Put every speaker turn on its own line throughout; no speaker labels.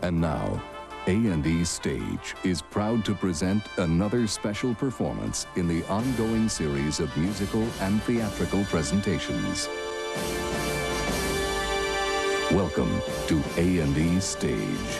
And now, A&E Stage is proud to present another special performance in the ongoing series of musical and theatrical presentations. Welcome to A&E Stage.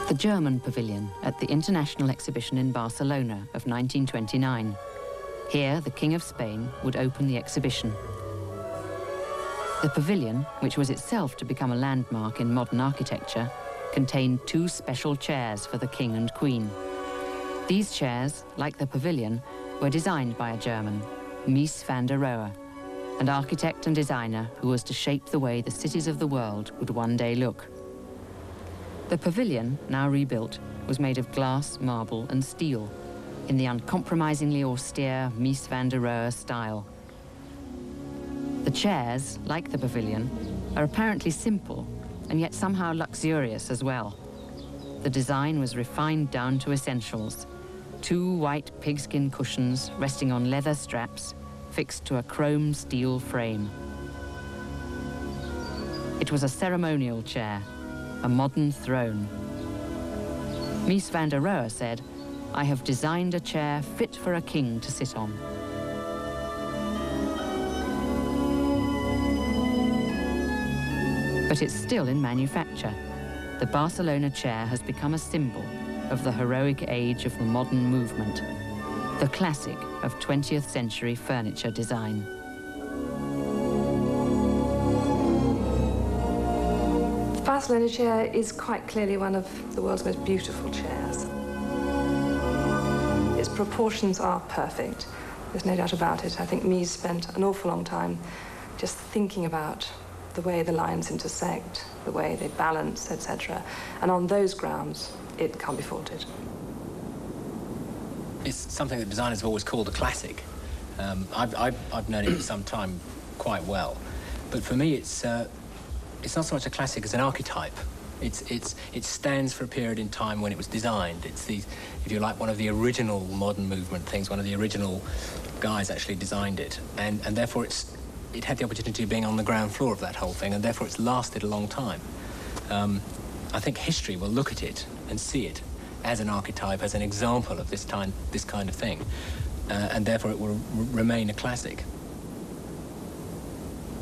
The German Pavilion at the International Exhibition in Barcelona of 1929. Here, the King of Spain would open the exhibition. The pavilion, which was itself to become a landmark in modern architecture, contained two special chairs for the King and Queen. These chairs, like the pavilion, were designed by a German, Mies van der Rohe, an architect and designer who was to shape the way the cities of the world would one day look. The pavilion, now rebuilt, was made of glass, marble and steel, in the uncompromisingly austere Mies van der Rohe style. The chairs, like the pavilion, are apparently simple and yet somehow luxurious as well. The design was refined down to essentials. Two white pigskin cushions resting on leather straps fixed to a chrome steel frame. It was a ceremonial chair, a modern throne. Mies van der Rohe said, "I have designed a chair fit for a king to sit on." But it's still in manufacture. The Barcelona chair has become a symbol of the heroic age of the modern movement, the classic of 20th century furniture design.
The Barcelona chair is quite clearly one of the world's most beautiful chairs. Its proportions are perfect, there's no doubt about it. I think Mies spent an awful long time just thinking about the way the lines intersect, the way they balance, etc. And on those grounds, it can't be faulted.
It's something that designers have always called a classic. I've known it for some time quite well, but for me it's not so much a classic as an archetype. It stands for a period in time when it was designed. It's if you like, one of the original modern movement things. One of the original guys actually designed it, and therefore it had the opportunity of being on the ground floor of that whole thing, and therefore it's lasted a long time. I think history will look at it and see it as an archetype, as an example of this kind of thing, and therefore it will remain a classic.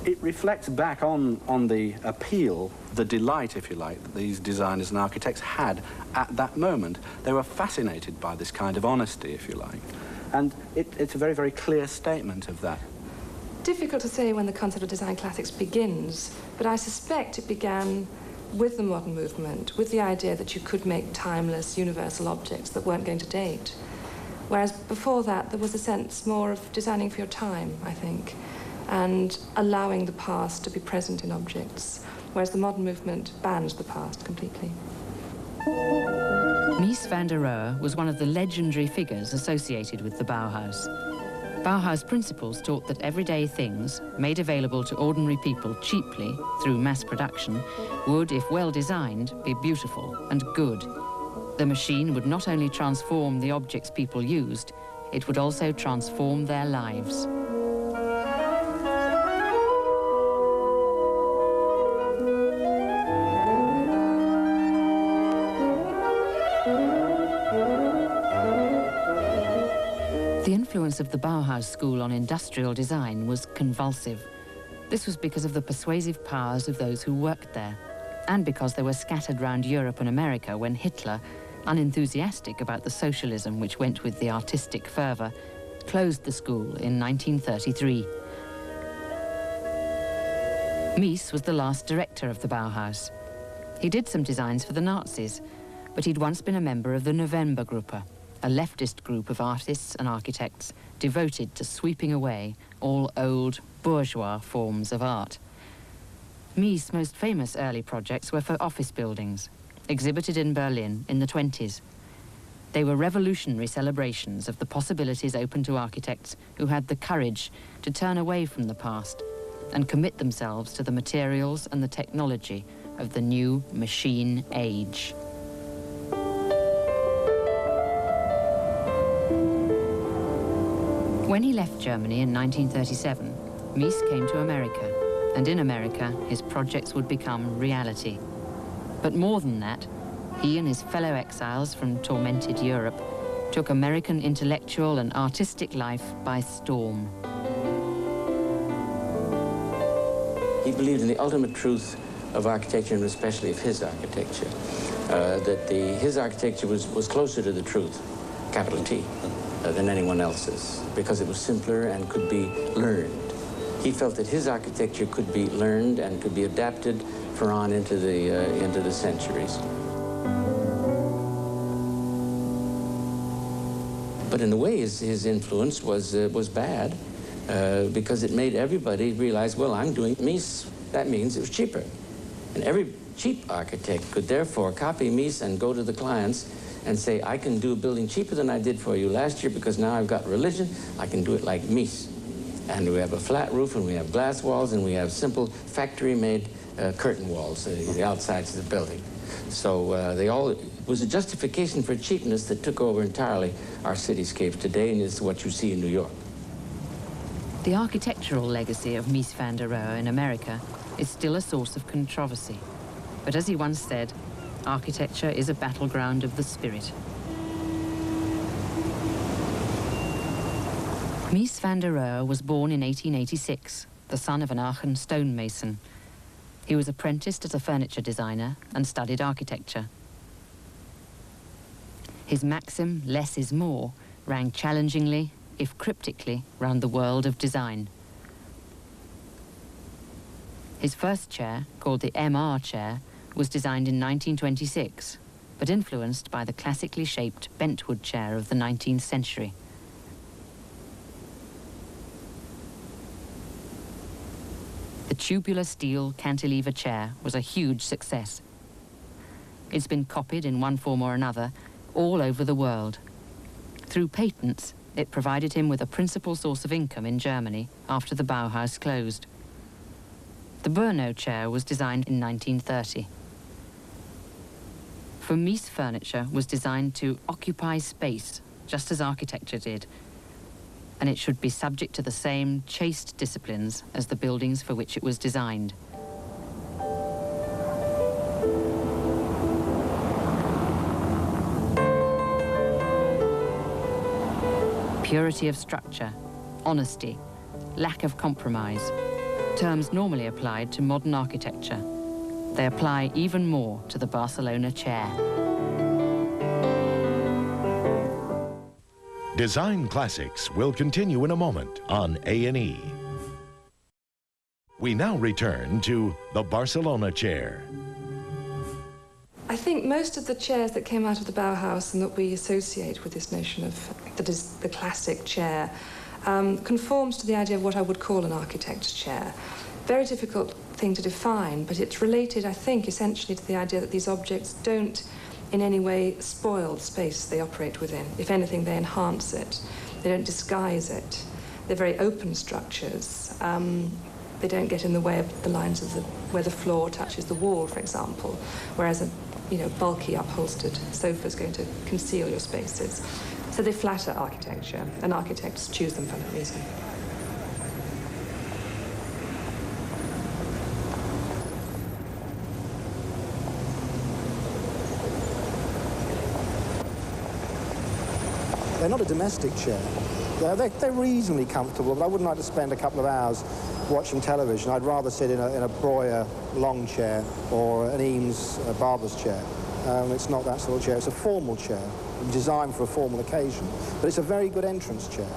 It reflects back on the appeal, the delight, if you like, that these designers and architects had at that moment. They were fascinated by this kind of honesty, if you like. And it's a very, very clear statement of that.
Difficult to say when the concept of design classics begins, but I suspect it began with the modern movement, with the idea that you could make timeless, universal objects that weren't going to date. Whereas before that, there was a sense more of designing for your time, I think, and allowing the past to be present in objects, whereas the modern movement bans the past completely.
Mies van der Rohe was one of the legendary figures associated with the Bauhaus. Bauhaus principles taught that everyday things, made available to ordinary people cheaply through mass production, would, if well designed, be beautiful and good. The machine would not only transform the objects people used, it would also transform their lives. The influence of the Bauhaus school on industrial design was convulsive. This was because of the persuasive powers of those who worked there, and because they were scattered round Europe and America when Hitler, unenthusiastic about the socialism which went with the artistic fervour, closed the school in 1933. Mies was the last director of the Bauhaus. He did some designs for the Nazis, but he'd once been a member of the Novembergruppe, a leftist group of artists and architects devoted to sweeping away all old, bourgeois forms of art. Mies' most famous early projects were for office buildings, exhibited in Berlin in the 20s. They were revolutionary celebrations of the possibilities open to architects who had the courage to turn away from the past and commit themselves to the materials and the technology of the new machine age. When he left Germany in 1937, Mies came to America, and in America, his projects would become reality. But more than that, he and his fellow exiles from tormented Europe took American intellectual and artistic life by storm.
He believed in the ultimate truth of architecture, and especially of his architecture, that his architecture was closer to the truth, capital T, than anyone else's, because it was simpler and could be learned. He felt that his architecture could be learned and could be adapted for on into the centuries. But in a way, his influence was bad, because it made everybody realize, well, I'm doing Mies. That means it was cheaper. And every cheap architect could therefore copy Mies and go to the clients and say, I can do a building cheaper than I did for you last year because now I've got religion. I can do it like Mies. And we have a flat roof, and we have glass walls, and we have simple factory-made curtain walls, the outsides of the building. So it was a justification for cheapness that took over entirely our cityscapes today, and it's what you see in New York.
The architectural legacy of Mies van der Rohe in America is still a source of controversy. But as he once said, architecture is a battleground of the spirit. Mies van der Rohe was born in 1886, the son of an Aachen stonemason. He was apprenticed as a furniture designer and studied architecture. His maxim, less is more, rang challengingly, if cryptically, round the world of design. His first chair, called the MR chair, was designed in 1926, but influenced by the classically shaped bentwood chair of the 19th century. The tubular steel cantilever chair was a huge success. It's been copied in one form or another all over the world. Through patents, it provided him with a principal source of income in Germany after the Bauhaus closed. The Brno chair was designed in 1930. For Mies furniture was designed to occupy space, just as architecture did, and it should be subject to the same chaste disciplines as the buildings for which it was designed. Purity of structure, honesty, lack of compromise, terms normally applied to modern architecture. They apply even more to the Barcelona chair.
Design Classics will continue in a moment on A&E. We now return to the Barcelona chair.
I think most of the chairs that came out of the Bauhaus and that we associate with this notion of that is the classic chair conforms to the idea of what I would call an architect's chair. Very difficult thing to define, but it's related, I think, essentially to the idea that these objects don't in any way spoil the space they operate within. If anything, they enhance it. They don't disguise it. They're very open structures. They don't get in the way of the lines of where the floor touches the wall, for example, whereas a bulky upholstered sofa is going to conceal your spaces. So they flatter architecture, and architects choose them for that reason.
They're not a domestic chair. They're reasonably comfortable, but I wouldn't like to spend a couple of hours watching television. I'd rather sit in a Breuer long chair or an Eames barber's chair. It's not that sort of chair. It's a formal chair, designed for a formal occasion. But it's a very good entrance chair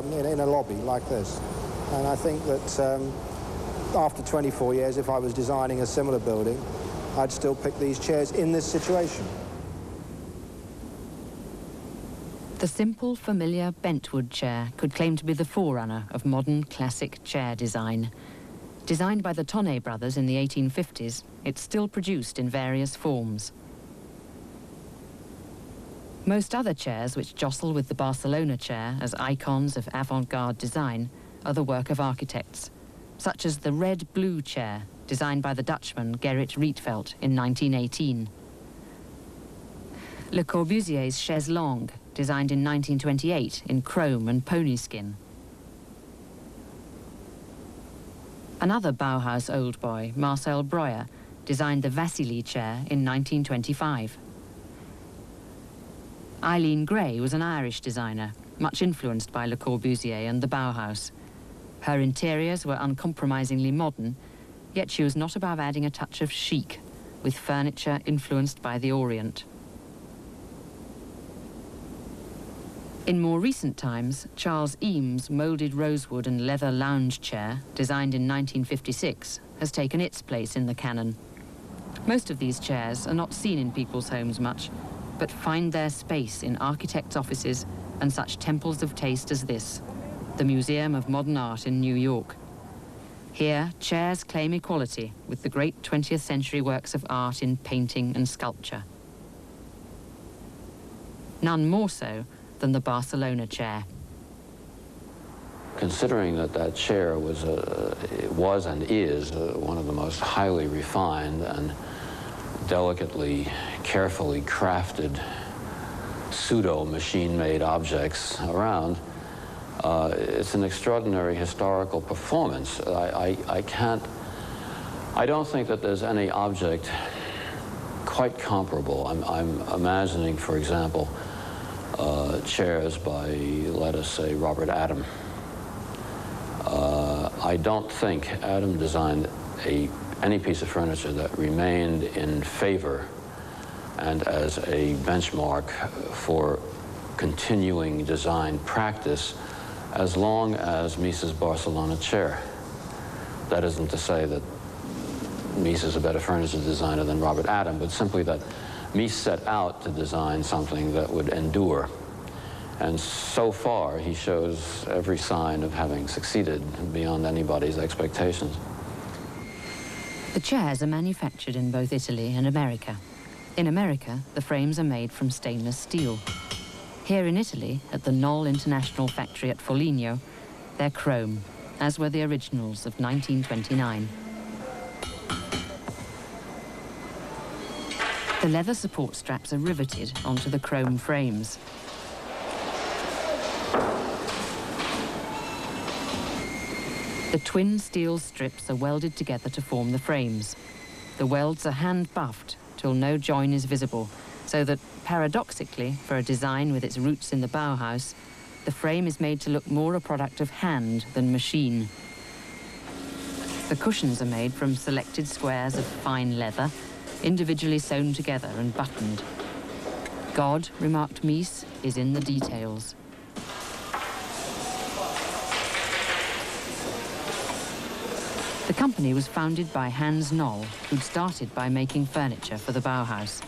in a lobby like this. And I think that after 24 years, if I was designing a similar building, I'd still pick these chairs in this situation.
The simple, familiar bentwood chair could claim to be the forerunner of modern classic chair design. Designed by the Tonnet brothers in the 1850s, it's still produced in various forms. Most other chairs which jostle with the Barcelona chair as icons of avant-garde design are the work of architects, such as the red-blue chair designed by the Dutchman Gerrit Rietveld in 1918. Le Corbusier's chaise longue, designed in 1928 in chrome and pony skin. Another Bauhaus old boy, Marcel Breuer, designed the Vassili chair in 1925. Eileen Gray was an Irish designer, much influenced by Le Corbusier and the Bauhaus. Her interiors were uncompromisingly modern, yet she was not above adding a touch of chic, with furniture influenced by the Orient. In more recent times, Charles Eames' moulded rosewood and leather lounge chair, designed in 1956, has taken its place in the canon. Most of these chairs are not seen in people's homes much, but find their space in architects' offices and such temples of taste as this, the Museum of Modern Art in New York. Here, chairs claim equality with the great 20th century works of art in painting and sculpture. None more so than the Barcelona chair.
Considering that that chair was and is one of the most highly refined and delicately, carefully crafted pseudo-machine-made objects around, it's an extraordinary historical performance. I don't think that there's any object quite comparable. I'm imagining, for example, chairs by, let us say, Robert Adam. I don't think Adam designed any piece of furniture that remained in favor and as a benchmark for continuing design practice as long as Mies's Barcelona chair. That isn't to say that Mies is a better furniture designer than Robert Adam, but simply that Mies set out to design something that would endure. And so far, he shows every sign of having succeeded beyond anybody's expectations.
The chairs are manufactured in both Italy and America. In America, the frames are made from stainless steel. Here in Italy, at the Knoll International Factory at Foligno, they're chrome, as were the originals of 1929. The leather support straps are riveted onto the chrome frames. The twin steel strips are welded together to form the frames. The welds are hand-buffed till no join is visible, so that, paradoxically, for a design with its roots in the Bauhaus, the frame is made to look more a product of hand than machine. The cushions are made from selected squares of fine leather, individually sewn together and buttoned. God, remarked Mies, is in the details. The company was founded by Hans Knoll, who'd started by making furniture for the Bauhaus.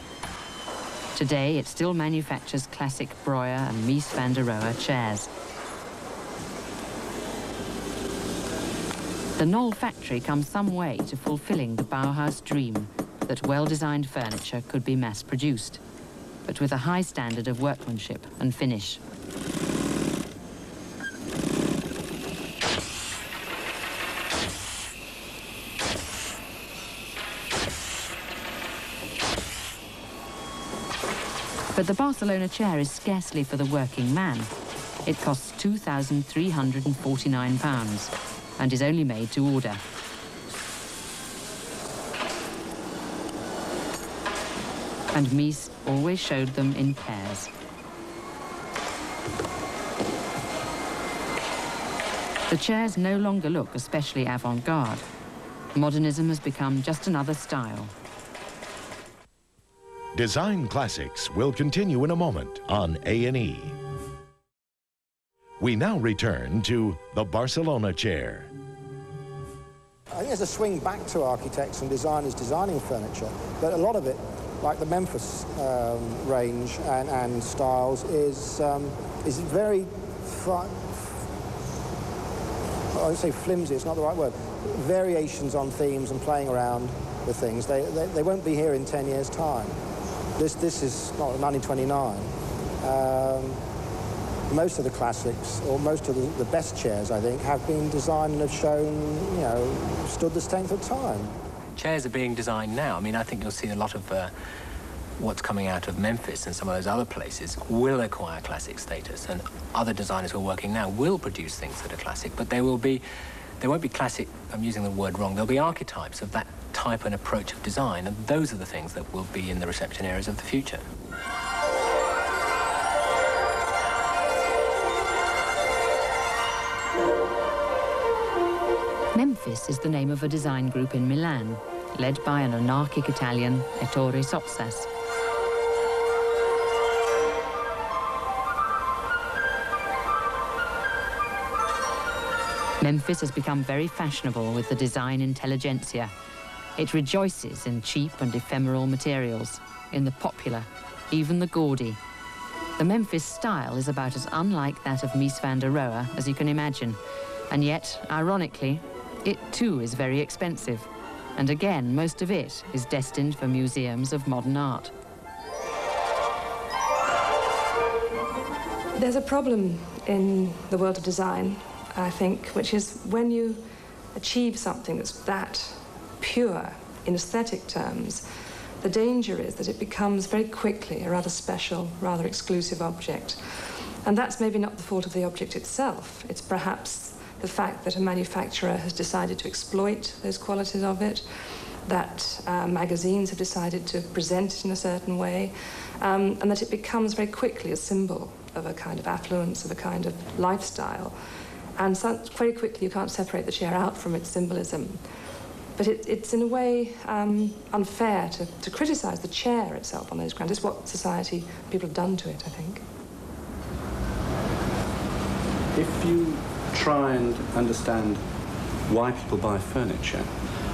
Today, it still manufactures classic Breuer and Mies van der Rohe chairs. The Knoll factory comes some way to fulfilling the Bauhaus dream that well-designed furniture could be mass-produced, but with a high standard of workmanship and finish. But the Barcelona chair is scarcely for the working man. It costs £2,349 and is only made to order. And Mies always showed them in pairs. The chairs no longer look especially avant-garde. Modernism has become just another style.
Design Classics will continue in a moment on A&E. We now return to the Barcelona chair.
I think there's a swing back to architects and designers designing furniture, but a lot of it, like the Memphis range and styles, is very, I would say flimsy, it's not the right word, variations on themes and playing around with things. They won't be here in 10 years' time. This is not 1929. Most of the classics, or most of the best chairs, I think, have been designed and have shown, you know, stood the test of time.
Chairs are being designed now. I mean, I think you'll see a lot of what's coming out of Memphis and some of those other places will acquire classic status, and other designers who are working now will produce things that are classic, but they won't be classic, I'm using the word wrong, they'll be archetypes of that type and approach of design, and those are the things that will be in the reception areas of the future.
Memphis is the name of a design group in Milan, led by an anarchic Italian, Ettore Sottsass. Memphis has become very fashionable with the design intelligentsia. It rejoices in cheap and ephemeral materials, in the popular, even the gaudy. The Memphis style is about as unlike that of Mies van der Rohe as you can imagine, and yet, ironically, it too is very expensive, and again, most of it is destined for museums of modern art.
There's a problem in the world of design, I think, which is when you achieve something that's that pure in aesthetic terms, the danger is that it becomes very quickly a rather special, rather exclusive object. And that's maybe not the fault of the object itself. It's perhaps the fact that a manufacturer has decided to exploit those qualities of it, that magazines have decided to present it in a certain way, and that it becomes very quickly a symbol of a kind of affluence, of a kind of lifestyle. And so very quickly you can't separate the chair out from its symbolism. But it's in a way unfair to criticize the chair itself on those grounds. It's what society, people have done to it, I think.
If you try and understand why people buy furniture,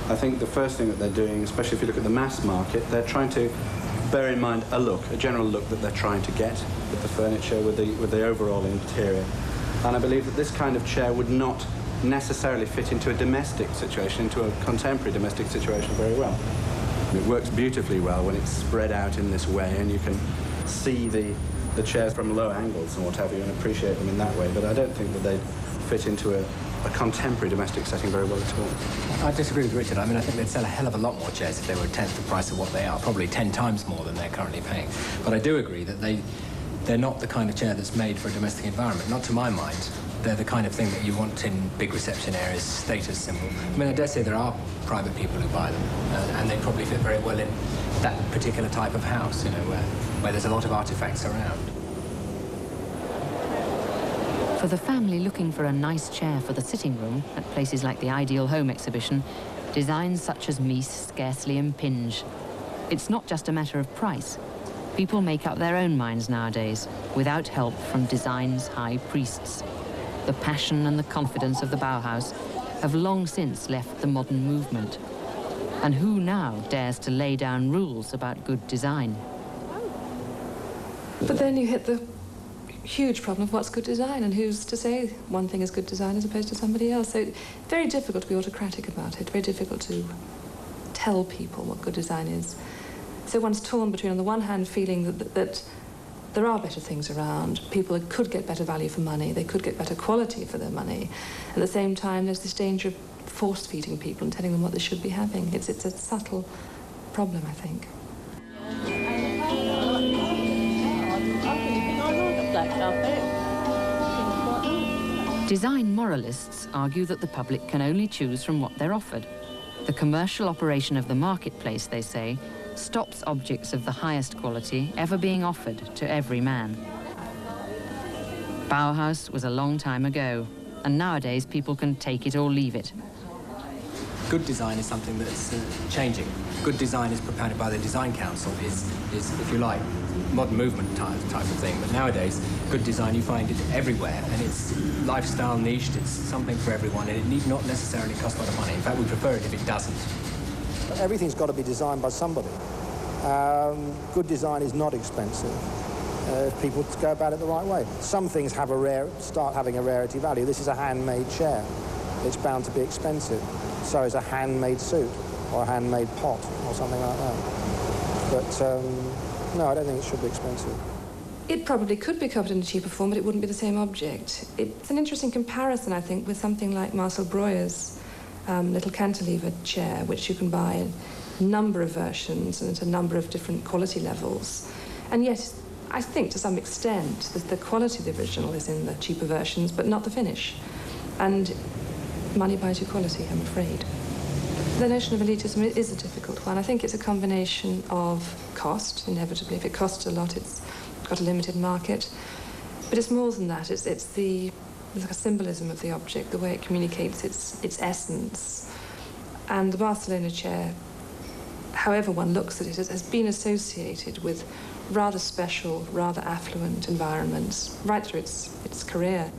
I think the first thing that they're doing, especially if you look at the mass market, they're trying to bear in mind a general look that they're trying to get with the furniture, with the overall interior. And I believe that this kind of chair would not necessarily fit into a domestic situation, into a contemporary domestic situation very well. It works beautifully well when it's spread out in this way, and you can see the chairs from low angles and what have you, and appreciate them in that way, but I don't think that they'd fit into a contemporary domestic setting very well at all.
I disagree with Richard. I mean, I think they'd sell a hell of a lot more chairs if they were a tenth the price of what they are, probably 10 times more than they're currently paying. But I do agree that they're not the kind of chair that's made for a domestic environment, not to my mind. They're the kind of thing that you want in big reception areas, status symbol. I mean, I dare say there are private people who buy them, and they probably fit very well in that particular type of house, you know, where there's a lot of artifacts around.
For the family looking for a nice chair for the sitting room at places like the Ideal Home exhibition, designs such as Mies scarcely impinge. It's not just a matter of price. People make up their own minds nowadays, without help from design's high priests. The passion and the confidence of the Bauhaus have long since left the modern movement. And who now dares to lay down rules about good design?
But then you hit the huge problem of what's good design, and who's to say one thing is good design as opposed to somebody else. So it's very difficult to be autocratic about it, very difficult to tell people what good design is. So one's torn between, on the one hand, feeling that there are better things around, people could get better value for money, they could get better quality for their money. At the same time, there's this danger of force-feeding people and telling them what they should be having. It's a subtle problem, I think.
Design moralists argue that the public can only choose from what they're offered. The commercial operation of the marketplace, they say, stops objects of the highest quality ever being offered to every man. Bauhaus was a long time ago, and nowadays people can take it or leave it.
good design is something that's changing. Good design is propounded by the Design Council, is if you like, modern movement type of thing. But nowadays, good design, you find it everywhere, and it's lifestyle niched, it's something for everyone, and it need not necessarily cost a lot of money. In fact, we prefer it if it doesn't.
Everything's got to be designed by somebody. Good design is not expensive if people go about it the right way. Some things have start having a rarity value. This is a handmade chair. It's bound to be expensive. So is a handmade suit or a handmade pot or something like that. But no, I don't think it should be expensive.
It probably could be covered in a cheaper form, but it wouldn't be the same object. It's an interesting comparison, I think, with something like Marcel Breuer's little cantilever chair, which you can buy in a number of versions and at a number of different quality levels. And yet, I think to some extent that the quality of the original is in the cheaper versions, but not the finish. And money buys you quality, I'm afraid. The notion of elitism is a difficult one. I think it's a combination of cost, inevitably. If it costs a lot, it's got a limited market. But it's more than that. It's like a symbolism of the object, the way it communicates its essence. And the Barcelona chair, however one looks at it, has been associated with rather special, rather affluent environments right through its career.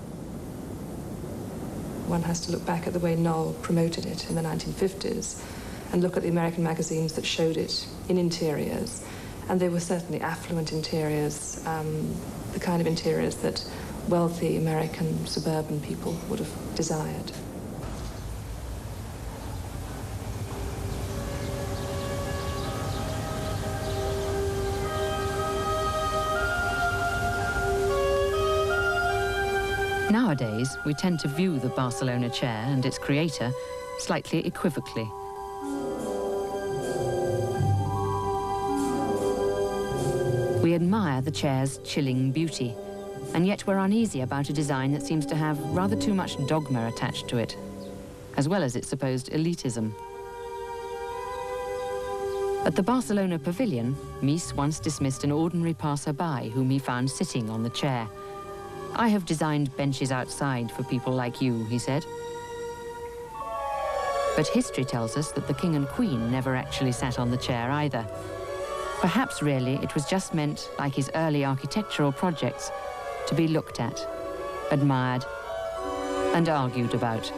One has to look back at the way Knoll promoted it in the 1950s and look at the American magazines that showed it in interiors. And they were certainly affluent interiors, the kind of interiors that wealthy American suburban people would have desired.
Nowadays, we tend to view the Barcelona chair and its creator slightly equivocally. We admire the chair's chilling beauty, and yet we're uneasy about a design that seems to have rather too much dogma attached to it, as well as its supposed elitism. At the Barcelona Pavilion, Mies once dismissed an ordinary passer-by whom he found sitting on the chair. "I have designed benches outside for people like you," he said. But history tells us that the King and Queen never actually sat on the chair either. Perhaps really it was just meant, like his early architectural projects, to be looked at, admired, and argued about.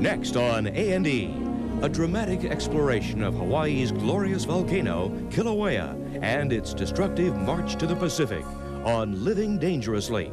Next on A&E, a dramatic exploration of Hawaii's glorious volcano, Kilauea, and its destructive march to the Pacific on Living Dangerously.